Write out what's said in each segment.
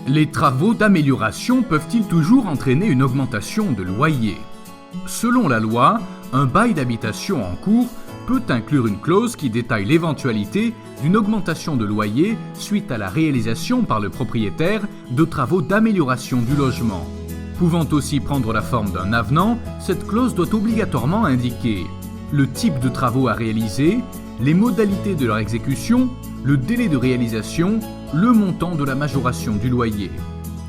Les travaux d'amélioration peuvent-ils toujours entraîner une augmentation de loyer? Selon la loi, un bail d'habitation en cours peut inclure une clause qui détaille l'éventualité d'une augmentation de loyer suite à la réalisation par le propriétaire de travaux d'amélioration du logement. Pouvant aussi prendre la forme d'un avenant, cette clause doit obligatoirement indiquer le type de travaux à réaliser, les modalités de leur exécution, le délai de réalisation, le montant de la majoration du loyer.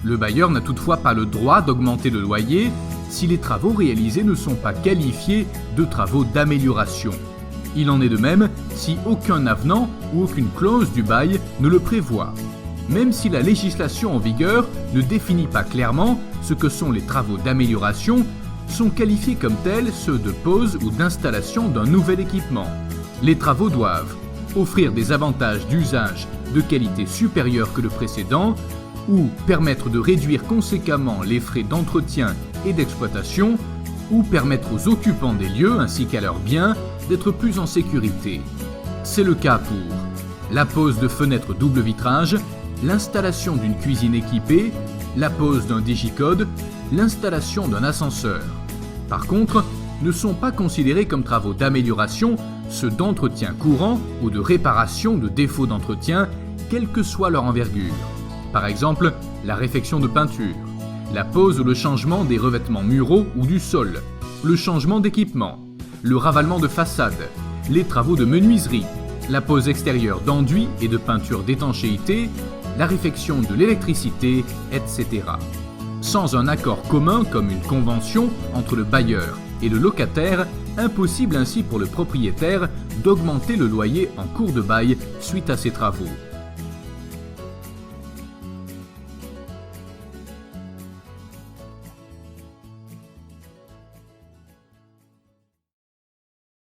Le bailleur n'a toutefois pas le droit d'augmenter le loyer si les travaux réalisés ne sont pas qualifiés de travaux d'amélioration. Il en est de même si aucun avenant ou aucune clause du bail ne le prévoit. Même si la législation en vigueur ne définit pas clairement ce que sont les travaux d'amélioration, sont qualifiés comme tels ceux de pose ou d'installation d'un nouvel équipement. Les travaux doivent offrir des avantages d'usage de qualité supérieure que le précédent ou permettre de réduire conséquemment les frais d'entretien et d'exploitation ou permettre aux occupants des lieux ainsi qu'à leurs biens d'être plus en sécurité. C'est le cas pour la pose de fenêtres double vitrage, l'installation d'une cuisine équipée, la pose d'un digicode, l'installation d'un ascenseur. Par contre, ne sont pas considérés comme travaux d'amélioration ceux d'entretien courant ou de réparation de défauts d'entretien, quelle que soit leur envergure. Par exemple, la réfection de peinture, la pose ou le changement des revêtements muraux ou du sol, le changement d'équipement, le ravalement de façade, les travaux de menuiserie, la pose extérieure d'enduit et de peinture d'étanchéité, la réfection de l'électricité, etc. Sans un accord commun comme une convention entre le bailleur et le locataire, impossible ainsi pour le propriétaire d'augmenter le loyer en cours de bail suite à ces travaux.